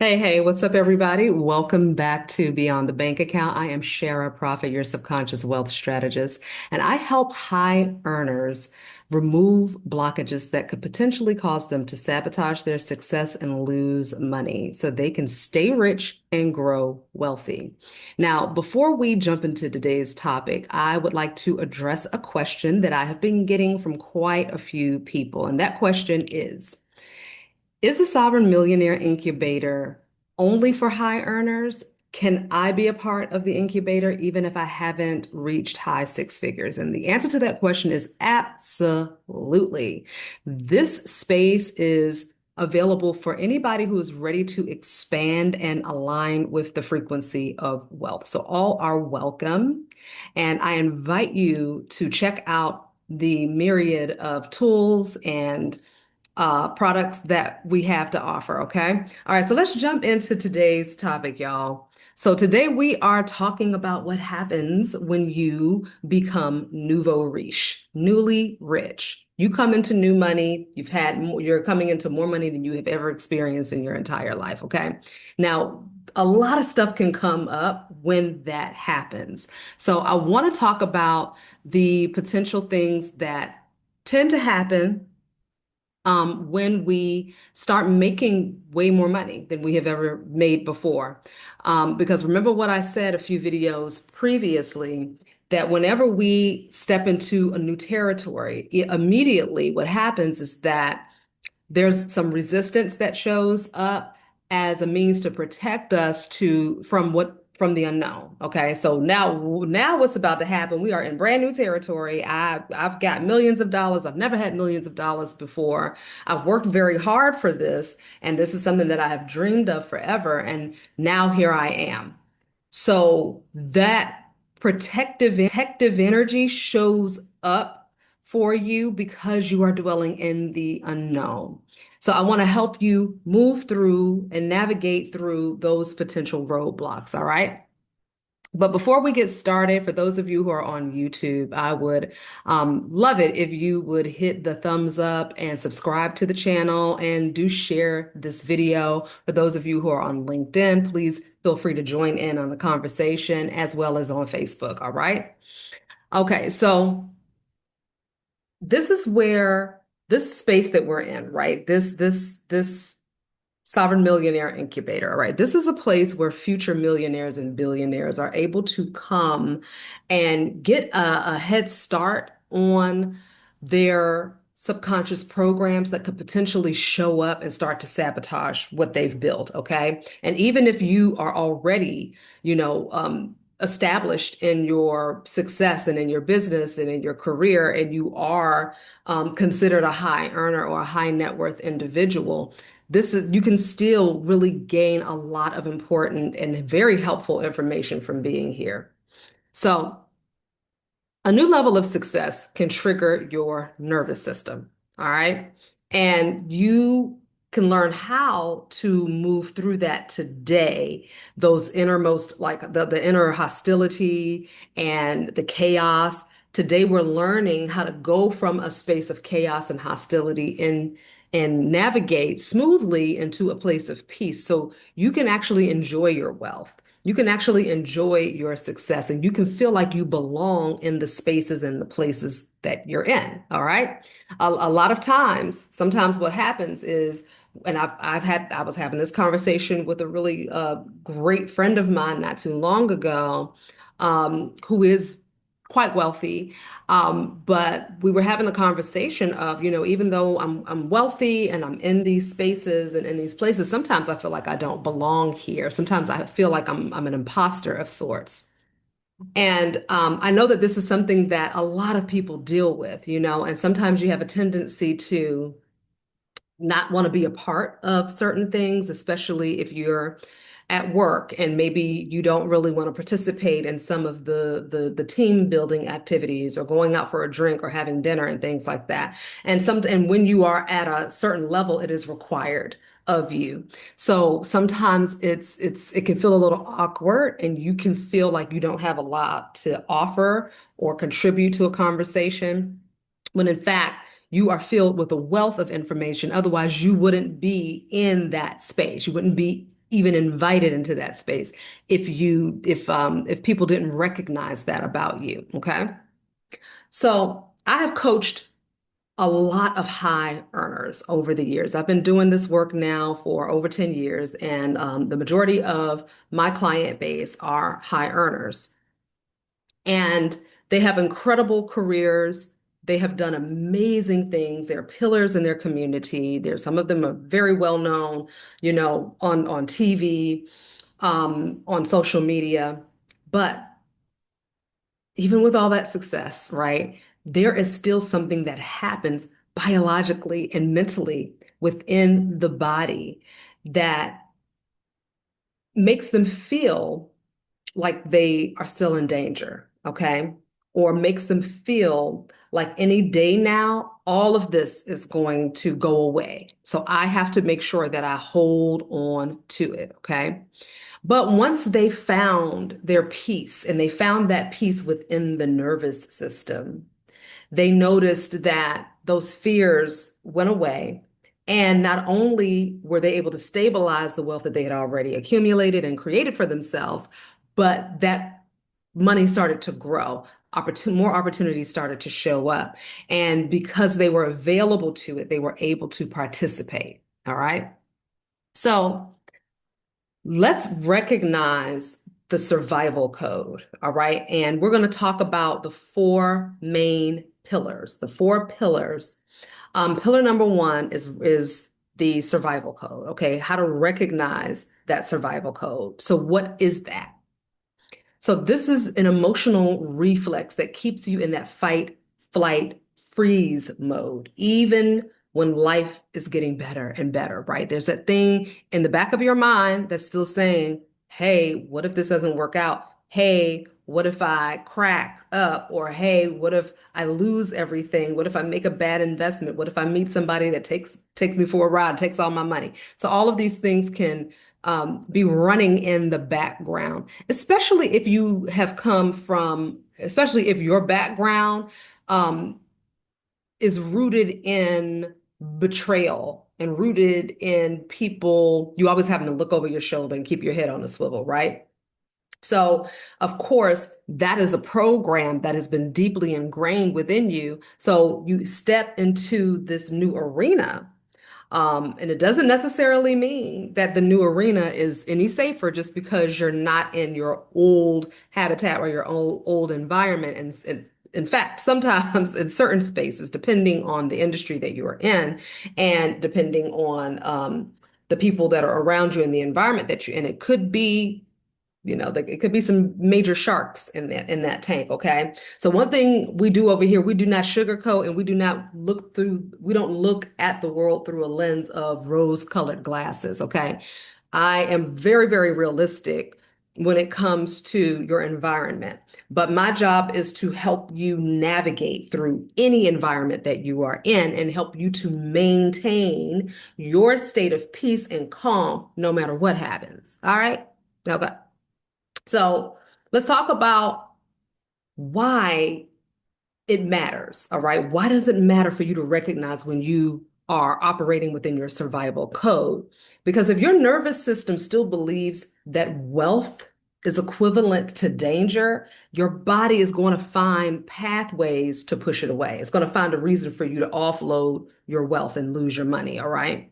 Hey, what's up, everybody? Welcome back to Beyond the Bank Account. I am Shara Prophet, your subconscious wealth strategist, and I help high earners remove blockages that could potentially cause them to sabotage their success and lose money so they can stay rich and grow wealthy. Now, before we jump into today's topic, I would like to address a question that I have been getting from quite a few people, and that question is the Sovereign Millionaire Incubator only for high earners? Can I be a part of the incubator even if I haven't reached high six figures? And the answer to that question is absolutely. This space is available for anybody who is ready to expand and align with the frequency of wealth. So all are welcome. And I invite you to check out the myriad of tools and products that we have to offer. Okay. All right. So let's jump into today's topic, y'all. So today we are talking about what happens when you become nouveau riche, newly rich. You come into new money. You're coming into more money than you have ever experienced in your entire life. Okay. Now, a lot of stuff can come up when that happens. So I want to talk about the potential things that tend to happen when we start making way more money than we have ever made before. Because remember what I said a few videos previously, that whenever we step into a new territory, immediately what happens is that there's some resistance that shows up as a means to protect us from the unknown. Okay. So now what's about to happen? We are in brand new territory. I've got millions of dollars. I've never had millions of dollars before. I've worked very hard for this, and this is something that I have dreamed of forever. And now here I am. So that protective energy shows up for you because you are dwelling in the unknown. So I want to help you move through and navigate through those potential roadblocks. All right. But before we get started, for those of you who are on YouTube, I would love it if you would hit the thumbs up and subscribe to the channel and do share this video. For those of you who are on LinkedIn, please feel free to join in on the conversation as well as on Facebook. All right. Okay. So this is where this space that we're in, right? This Sovereign Millionaire Incubator. All right. This is a place where future millionaires and billionaires are able to come and get a head start on their subconscious programs that could potentially show up and start to sabotage what they've built. Okay. And even if you are already, established in your success and in your business and in your career, and you are considered a high earner or a high net worth individual, you can still really gain a lot of important and very helpful information from being here. So a new level of success can trigger your nervous system. All right. And you can learn how to move through that today, those innermost, like the inner hostility and the chaos. Today, we're learning how to go from a space of chaos and hostility and navigate smoothly into a place of peace so you can actually enjoy your wealth. You can actually enjoy your success and you can feel like you belong in the spaces and the places that you're in. All right. A lot of times, sometimes what happens is, and I was having this conversation with a really great friend of mine not too long ago, who is quite wealthy. But we were having the conversation of, even though I'm wealthy and I'm in these spaces and in these places, sometimes I feel like I don't belong here. Sometimes I feel like I'm an imposter of sorts. And I know that this is something that a lot of people deal with, and sometimes you have a tendency to not want to be a part of certain things, especially if you're at work and maybe you don't really want to participate in some of the team building activities or going out for a drink or having dinner and things like that. And when you are at a certain level, it is required of you. So sometimes it can feel a little awkward and you can feel like you don't have a lot to offer or contribute to a conversation when in fact you are filled with a wealth of information. Otherwise, you wouldn't be in that space. You wouldn't be even invited into that space if people didn't recognize that about you. Okay. So I have coached a lot of high earners over the years. I've been doing this work now for over 10 years, and the majority of my client base are high earners. And they have incredible careers. They have done amazing things. They're pillars in their community. There's some of them are very well known, on TV, on social media. But even with all that success, right, there is still something that happens biologically and mentally within the body that makes them feel like they are still in danger, okay? Or makes them feel like any day now, all of this is going to go away. So I have to make sure that I hold on to it, okay? But once they found their peace and they found that peace within the nervous system, they noticed that those fears went away. And not only were they able to stabilize the wealth that they had already accumulated and created for themselves, but that money started to grow. More opportunities started to show up. And because they were available to it, they were able to participate. All right. So let's recognize the survival code, all right? And we're going to talk about the four main pillars. The four pillars. Pillar number one is the survival code, okay? How to recognize that survival code. So what is that? So this is an emotional reflex that keeps you in that fight, flight, freeze mode, even when life is getting better and better, right? There's that thing in the back of your mind that's still saying, hey, what if this doesn't work out? Hey, what if I crack up? Or hey, what if I lose everything? What if I make a bad investment? What if I meet somebody that takes me for a ride, takes all my money? So all of these things can be running in the background, especially if you have come from, especially if your background um, is rooted in betrayal and rooted in people, you always having to look over your shoulder and keep your head on a swivel, right? So, of course, that is a program that has been deeply ingrained within you. So you step into this new arena. And it doesn't necessarily mean that the new arena is any safer just because you're not in your old habitat or your old environment. And in fact, sometimes in certain spaces, depending on the industry that you are in and depending on the people that are around you and the environment that you're in, it could be it could be some major sharks in that tank, okay? So one thing we do over here, we do not sugarcoat and we don't look at the world through a lens of rose-colored glasses, okay? I am very, very realistic when it comes to your environment, but my job is to help you navigate through any environment that you are in and help you to maintain your state of peace and calm no matter what happens, all right? Okay. So let's talk about why it matters. All right. Why does it matter for you to recognize when you are operating within your survival code? Because if your nervous system still believes that wealth is equivalent to danger, your body is going to find pathways to push it away. It's going to find a reason for you to offload your wealth and lose your money. All right.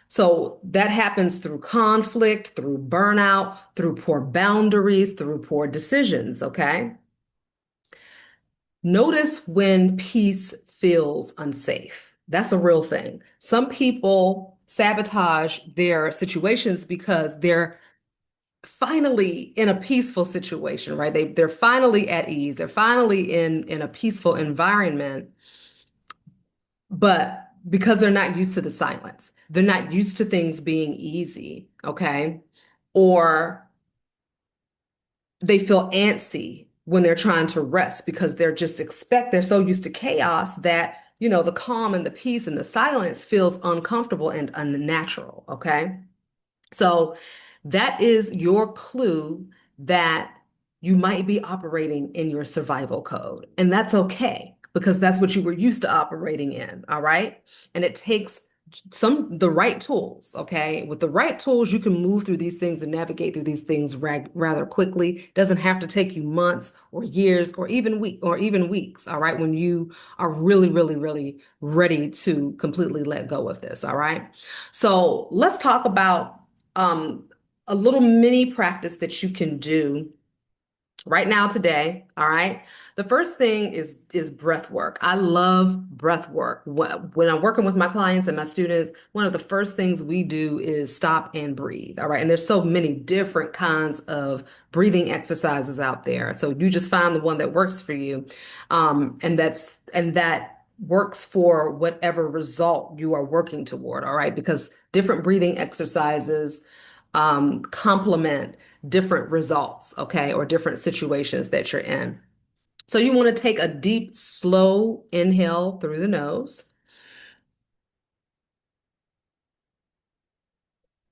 So that happens through conflict, through burnout, through poor boundaries, through poor decisions, okay? Notice when peace feels unsafe. That's a real thing. Some people sabotage their situations because they're finally in a peaceful situation, right? They're finally at ease. They're finally in a peaceful environment. But because they're not used to the silence, they're not used to things being easy, okay? Or they feel antsy when they're trying to rest because they're so used to chaos that, the calm and the peace and the silence feels uncomfortable and unnatural, okay? So that is your clue that you might be operating in your survival code. And that's okay because that's what you were used to operating in. All right. And it takes the right tools, okay? With the right tools, you can move through these things and navigate through these things rather quickly. It doesn't have to take you months or years or even weeks, all right? When you are really, really, really ready to completely let go of this, all right? So let's talk about um, a little mini practice that you can do right now today. All right. The first thing is breath work. I love breath work. When I'm working with my clients and my students, one of the first things we do is stop and breathe. All right. And there's so many different kinds of breathing exercises out there. So you just find the one that works for you. And that works for whatever result you are working toward. All right. Because different breathing exercises complement different results, okay, or different situations that you're in. So you want to take a deep, slow inhale through the nose.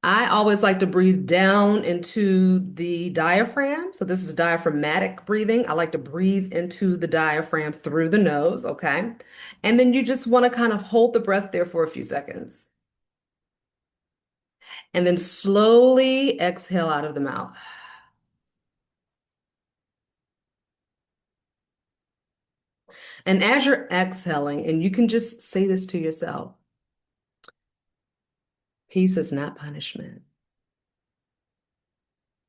I always like to breathe down into the diaphragm. So this is diaphragmatic breathing. I like to breathe into the diaphragm through the nose, okay? And then you just want to kind of hold the breath there for a few seconds. And then slowly exhale out of the mouth. And as you're exhaling, and you can just say this to yourself, peace is not punishment.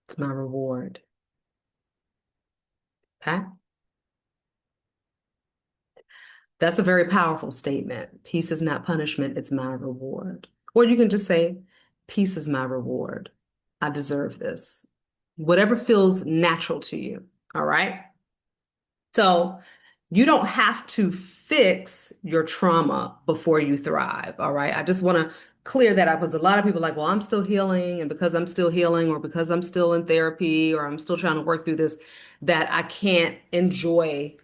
It's my reward. Okay? That's a very powerful statement. Peace is not punishment, it's my reward. Or you can just say, peace is my reward. I deserve this. Whatever feels natural to you. All right? So you don't have to fix your trauma before you thrive. All right. I just want to clear that up because a lot of people are like, well, I'm still healing. And because I'm still healing, or because I'm still in therapy, or I'm still trying to work through this, that I can't enjoy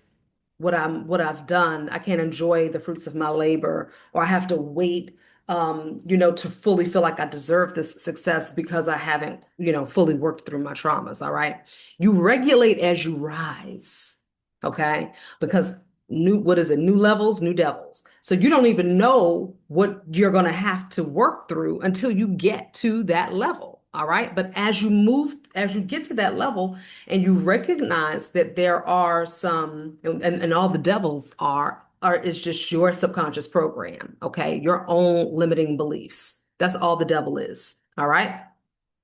what I've done. I can't enjoy the fruits of my labor, or I have to wait, to fully feel like I deserve this success because I haven't, fully worked through my traumas. All right. You regulate as you rise. Okay. Because what is it? New levels, new devils. So you don't even know what you're going to have to work through until you get to that level. All right. But as you get to that level, and you recognize that there are some, and all the devils are is just your subconscious program, okay? Your own limiting beliefs. That's all the devil is, all right?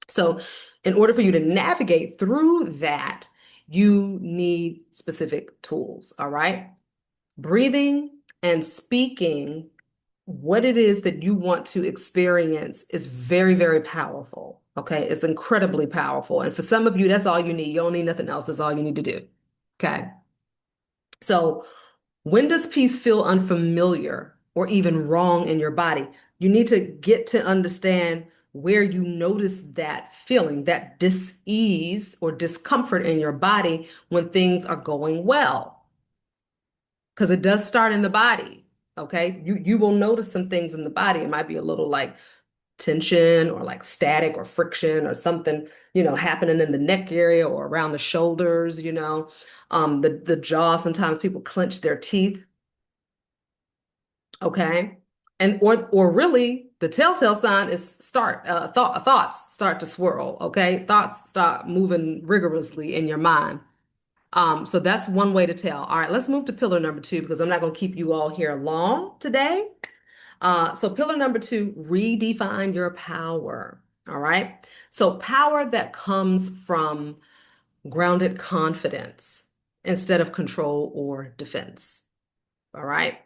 So in order for you to navigate through that, you need specific tools, all right? Breathing and speaking what it is that you want to experience is very, very powerful. Okay. It's incredibly powerful. And for some of you, that's all you need. You don't need nothing else. That's all you need to do. Okay. So when does peace feel unfamiliar or even wrong in your body? You need to get to understand where you notice that feeling, that dis-ease or discomfort in your body when things are going well. Because it does start in the body. Okay. You will notice some things in the body. It might be a little like tension or like static or friction or something, happening in the neck area or around the shoulders. The jaw, sometimes people clench their teeth. Okay. Or really the telltale sign is thoughts start to swirl. Okay. Thoughts start moving rigorously in your mind. So that's one way to tell. All right, let's move to pillar number two because I'm not going to keep you all here long today. So pillar number two, redefine your power. All right. So power that comes from grounded confidence instead of control or defense. All right.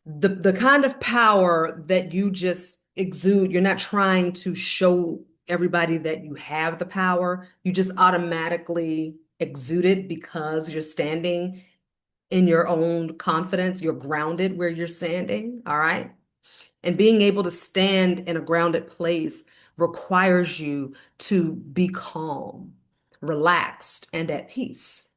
The kind of power that you just exude, you're not trying to show everybody that you have the power. You just automatically exude it because you're standing in your own confidence. You're grounded where you're standing. All right. And being able to stand in a grounded place requires you to be calm, relaxed, and at peace.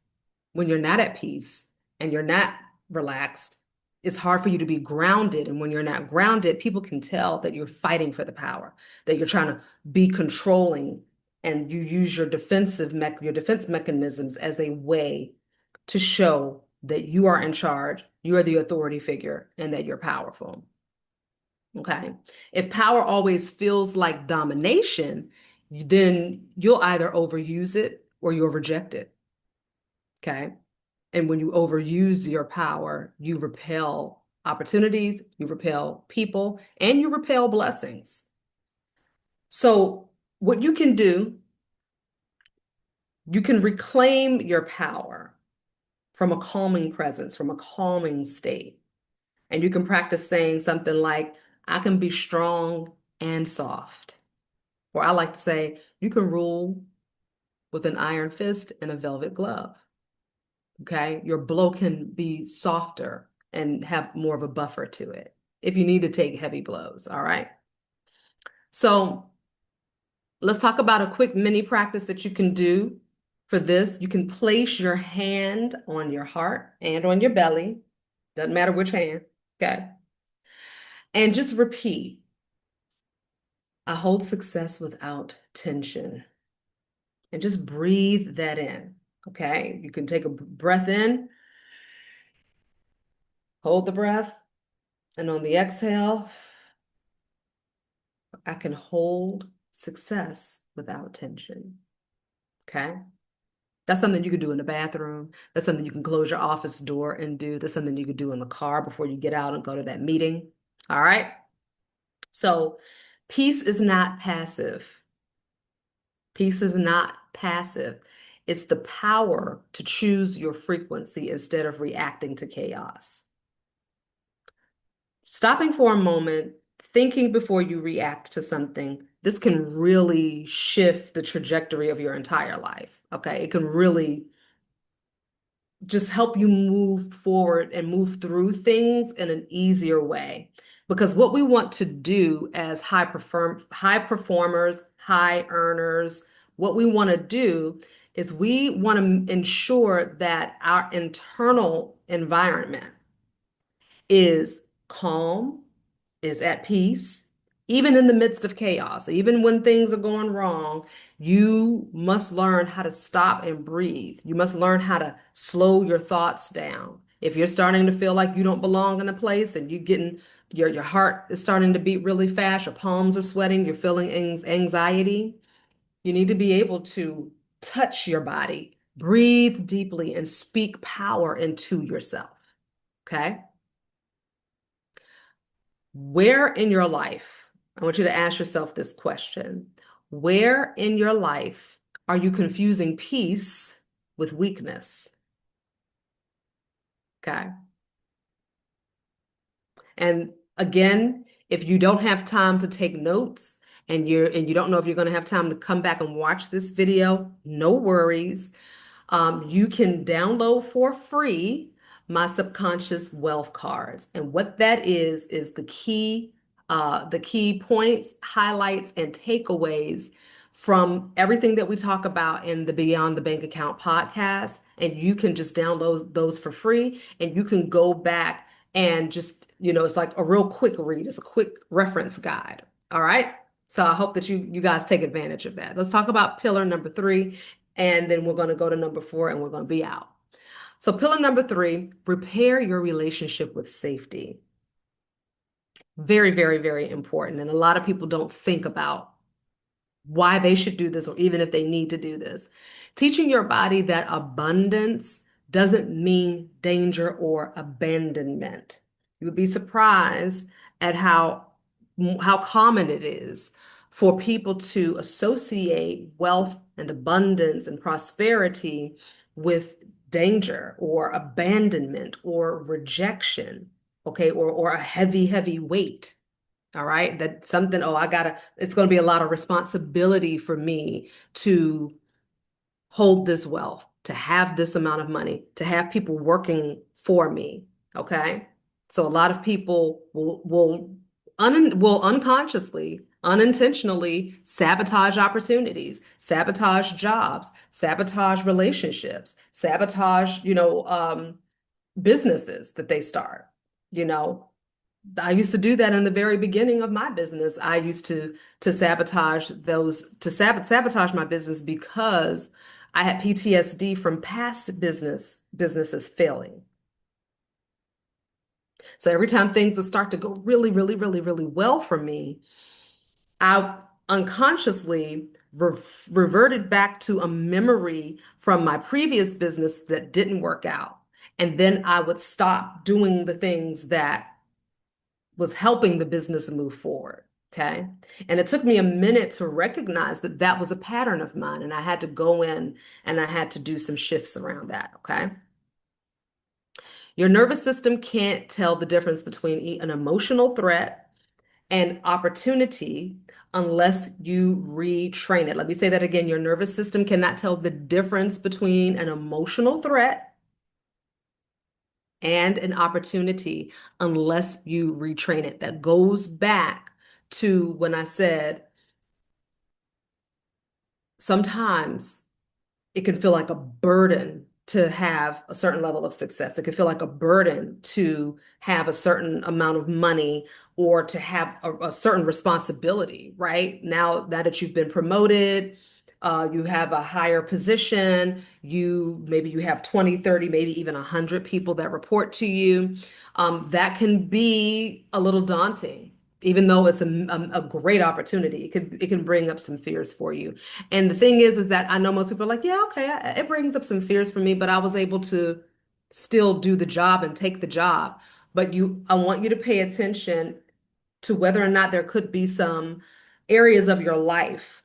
When you're not at peace and you're not relaxed, it's hard for you to be grounded. And when you're not grounded, people can tell that you're fighting for the power, that you're trying to be controlling, and you use your defense mechanisms as a way to show that you are in charge, you are the authority figure, and that you're powerful. Okay. If power always feels like domination, then you'll either overuse it or you'll reject it. Okay. And when you overuse your power, you repel opportunities, you repel people, and you repel blessings. So, what you can do, you can reclaim your power from a calming presence, from a calming state. And you can practice saying something like, I can be strong and soft. Or I like to say, you can rule with an iron fist and a velvet glove. Okay. Your blow can be softer and have more of a buffer to it if you need to take heavy blows. All right. So let's talk about a quick mini practice that you can do for this. You can place your hand on your heart and on your belly. Doesn't matter which hand. Okay. And just repeat, I hold success without tension. And just breathe that in. Okay. You can take a breath in, hold the breath, and on the exhale, I can hold success without tension. Okay. That's something you can do in the bathroom. That's something you can close your office door and do. That's something you could do in the car before you get out and go to that meeting. All right. So peace is not passive. Peace is not passive. It's the power to choose your frequency instead of reacting to chaos. Stopping for a moment, thinking before you react to something, this can really shift the trajectory of your entire life. Okay. It can really just help you move forward and move through things in an easier way. Because what we want to do as high performers, high earners, what we want to do is we want to ensure that our internal environment is calm, is at peace, even in the midst of chaos, even when things are going wrong, you must learn how to stop and breathe. You must learn how to slow your thoughts down. If you're starting to feel like you don't belong in a place and you getting your heart is starting to beat really fast, your palms are sweating, you're feeling anxiety, you need to be able to touch your body, breathe deeply, and speak power into yourself. Okay? Where in your life, I want you to ask yourself this question. Where in your life are you confusing peace with weakness? Okay. And again, if you don't have time to take notes and you don't know if you're going to have time to come back and watch this video, no worries. You can download for free my subconscious wealth cards. And what that is the key points, highlights, and takeaways from everything that we talk about in the Beyond the Bank Account podcast. And you can just download those for free and you can go back and just, it's like a real quick read. It's a quick reference guide. All right. So I hope that you guys take advantage of that. Let's talk about pillar number 3, and then we're going to go to number 4 and we're going to be out. So pillar number 3, repair your relationship with safety. Very, very, very important. And a lot of people don't think about why they should do this or even if they need to do this. Teaching your body that abundance doesn't mean danger or abandonment. You would be surprised at how common it is for people to associate wealth and abundance and prosperity with danger or abandonment or rejection, okay, or a heavy, heavy weight. All right. That something, it's going to be a lot of responsibility for me to hold this wealth, to have this amount of money, to have people working for me. Okay. So a lot of people will unconsciously, unintentionally sabotage opportunities, sabotage jobs, sabotage relationships, sabotage, businesses that they start, you know. I used to do that in the very beginning of my business. I used to sabotage my business because I had PTSD from past businesses failing. So every time things would start to go really, really, really, really well for me, I unconsciously reverted back to a memory from my previous business that didn't work out. And then I would stop doing the things that was helping the business move forward. Okay. And it took me a minute to recognize that that was a pattern of mine. And I had to go in and I had to do some shifts around that. Okay. Your nervous system can't tell the difference between an emotional threat and opportunity unless you retrain it. Let me say that again. Your nervous system cannot tell the difference between an emotional threat and an opportunity unless you retrain it. That goes back to when I said sometimes it can feel like a burden to have a certain level of success. It can feel like a burden to have a certain amount of money or to have a certain responsibility, right? Now that you've been promoted, you have a higher position, maybe you have 20, 30, maybe even 100 people that report to you. That can be a little daunting. Even though it's a great opportunity, it can bring up some fears for you. And the thing is that I know most people are like, yeah, okay, it brings up some fears for me, but I was able to still do the job and take the job. But I want you to pay attention to whether or not there could be some areas of your life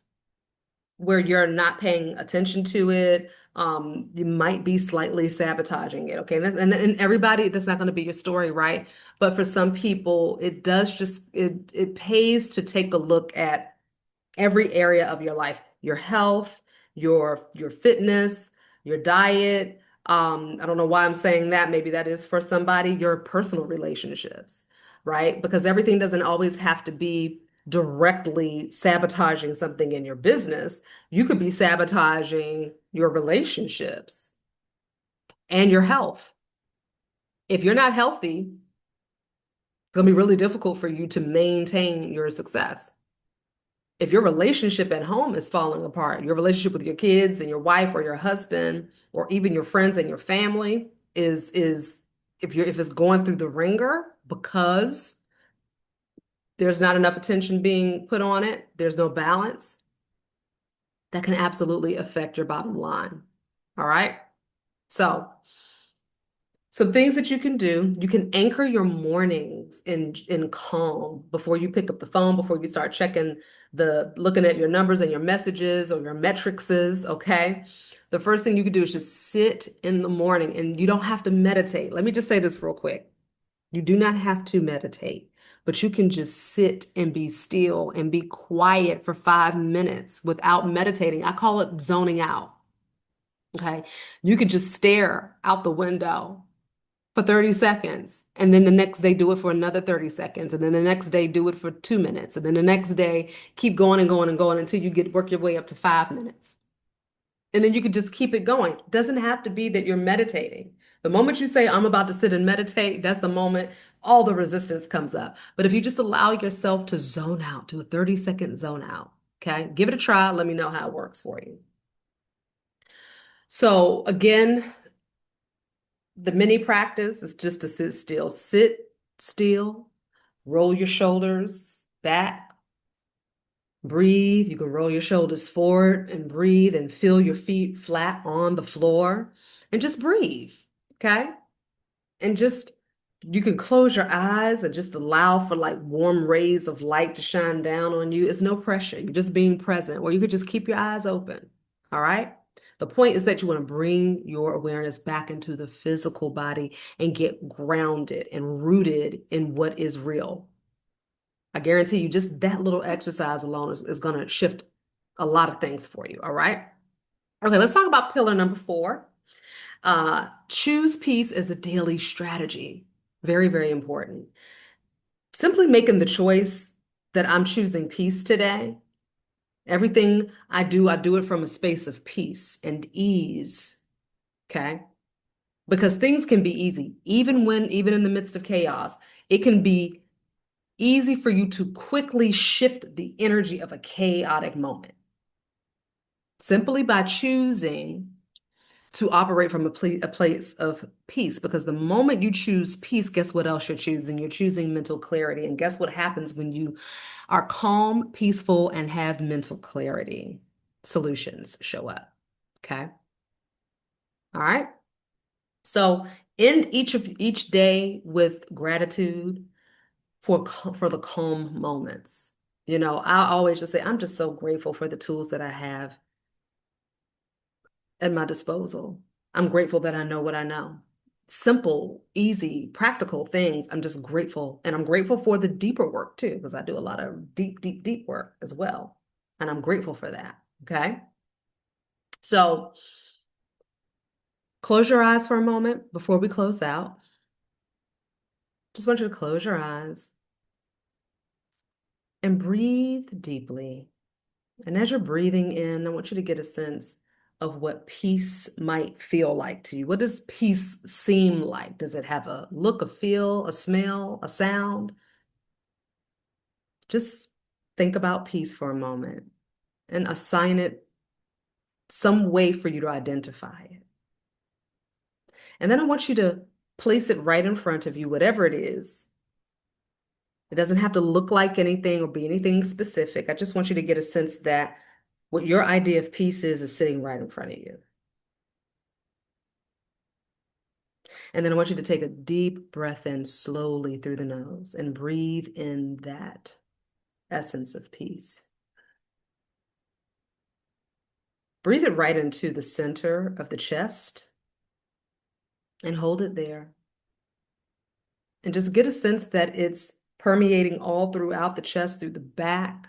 where you're not paying attention to it. You might be slightly sabotaging it. Okay. And everybody, that's not going to be your story, right? But for some people, it pays to take a look at every area of your life, your health, your fitness, your diet. I don't know why I'm saying that. Maybe that is for somebody, your personal relationships, right? Because everything doesn't always have to be directly sabotaging something in your business. You could be sabotaging your relationships and your health. If you're not healthy, it's going to be really difficult for you to maintain your success. If your relationship at home is falling apart, your relationship with your kids and your wife or your husband, or even your friends and your family is if it's going through the ringer because there's not enough attention being put on it, there's no balance, that can absolutely affect your bottom line. All right. So some things that you can do, you can anchor your mornings in calm before you pick up the phone, before you start looking at your numbers and your messages or your metricses, okay? The first thing you can do is just sit in the morning and you don't have to meditate. Let me just say this real quick. You do not have to meditate, but you can just sit and be still and be quiet for 5 minutes without meditating. I call it zoning out, okay? You could just stare out the window for 30 seconds. And then the next day, do it for another 30 seconds. And then the next day, do it for 2 minutes. And then the next day, keep going and going and going until you work your way up to 5 minutes. And then you could just keep it going. It doesn't have to be that you're meditating. The moment you say, I'm about to sit and meditate, that's the moment all the resistance comes up. But if you just allow yourself to zone out, do a 30-second zone out, okay? Give it a try. Let me know how it works for you. So again, the mini practice is just to sit still. Sit still, roll your shoulders back, breathe. You can roll your shoulders forward and breathe and feel your feet flat on the floor and just breathe, okay? And just, you can close your eyes and just allow for like warm rays of light to shine down on you. It's no pressure. You're just being present, or you could just keep your eyes open, all right? The point is that you want to bring your awareness back into the physical body and get grounded and rooted in what is real. I guarantee you, just that little exercise alone is going to shift a lot of things for you. All right. Okay, let's talk about pillar number 4. Choose peace as a daily strategy. Very, very important. Simply making the choice that I'm choosing peace today. Everything I do it from a space of peace and ease. Okay. Because things can be easy, even in the midst of chaos, it can be easy for you to quickly shift the energy of a chaotic moment simply by choosing to operate from a place of peace. Because the moment you choose peace, guess what else you're choosing? You're choosing mental clarity. And guess what happens when you are calm, peaceful, and have mental clarity? Solutions show up. Okay. All right. So end each day with gratitude for the calm moments. I always just say, I'm just so grateful for the tools that I have at my disposal. I'm grateful that I know what I know. Simple, easy, practical things. I'm just grateful. And I'm grateful for the deeper work too, because I do a lot of deep, deep, deep work as well. And I'm grateful for that. Okay. So close your eyes for a moment before we close out. Just want you to close your eyes and breathe deeply. And as you're breathing in, I want you to get a sense of what peace might feel like to you. What does peace seem like? Does it have a look, a feel, a smell, a sound? Just think about peace for a moment and assign it some way for you to identify it. And then I want you to place it right in front of you, whatever it is. It doesn't have to look like anything or be anything specific. I just want you to get a sense that what your idea of peace is sitting right in front of you. And then I want you to take a deep breath in slowly through the nose and breathe in that essence of peace. Breathe it right into the center of the chest and hold it there. And just get a sense that it's permeating all throughout the chest, through the back,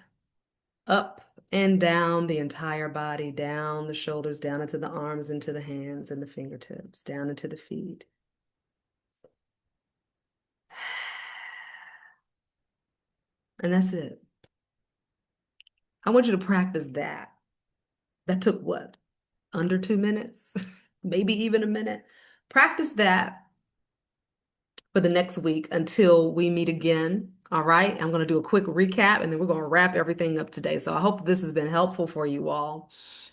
up and down the entire body, down the shoulders, down into the arms, into the hands and the fingertips, down into the feet. And that's it. I want you to practice that. That took what? Under 2 minutes, maybe even a minute. Practice that for the next week until we meet again. All right. I'm going to do a quick recap and then we're going to wrap everything up today. So I hope this has been helpful for you all.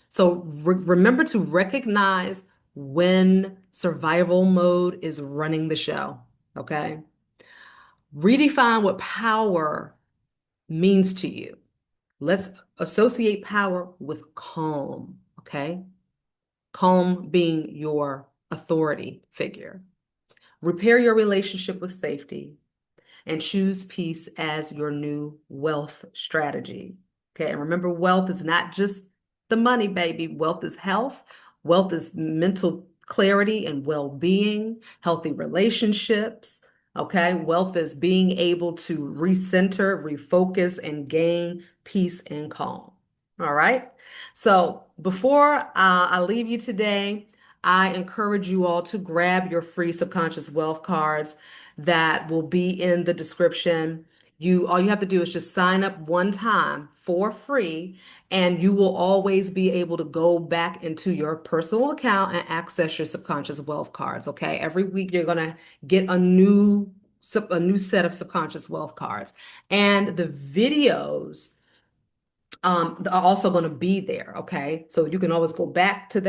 So remember to recognize when survival mode is running the show. Okay. Redefine what power means to you. Let's associate power with calm. Okay. Calm being your authority figure. Repair your relationship with safety and choose peace as your new wealth strategy. Okay, and remember, wealth is not just the money, baby. Wealth is health. Wealth is mental clarity and well-being, healthy relationships. Okay, wealth is being able to recenter, refocus, and gain peace and calm. All right. So before I leave you today, I encourage you all to grab your free subconscious wealth cards that will be in the description. All you have to do is just sign up one time for free, and you will always be able to go back into your personal account and access your subconscious wealth cards. Okay, every week you're gonna get a new set of subconscious wealth cards, and the videos are also going to be there. Okay. So you can always go back to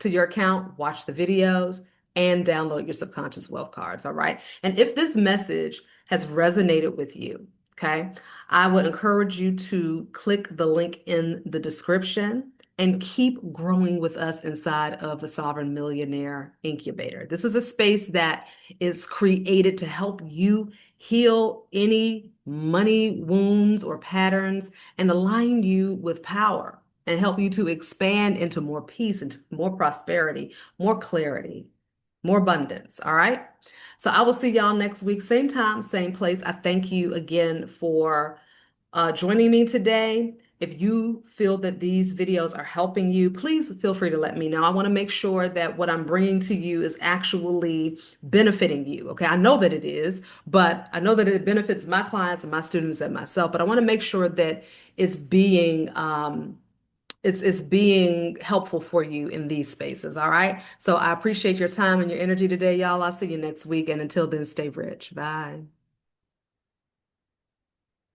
your account, watch the videos, and download your subconscious wealth cards. All right. And if this message has resonated with you, okay, I would encourage you to click the link in the description and keep growing with us inside of the Sovereign Millionaire Incubator. This is a space that is created to help you heal any money wounds or patterns and align you with power and help you to expand into more peace, into more prosperity, more clarity, more abundance. All right. So I will see y'all next week, same time, same place. I thank you again for joining me today. If you feel that these videos are helping you, please feel free to let me know. I want to make sure that what I'm bringing to you is actually benefiting you. Okay, I know that it is, but I know that it benefits my clients and my students and myself, but I want to make sure that it's being helpful for you in these spaces. All right. So I appreciate your time and your energy today, y'all. I'll see you next week. And until then, stay rich. Bye.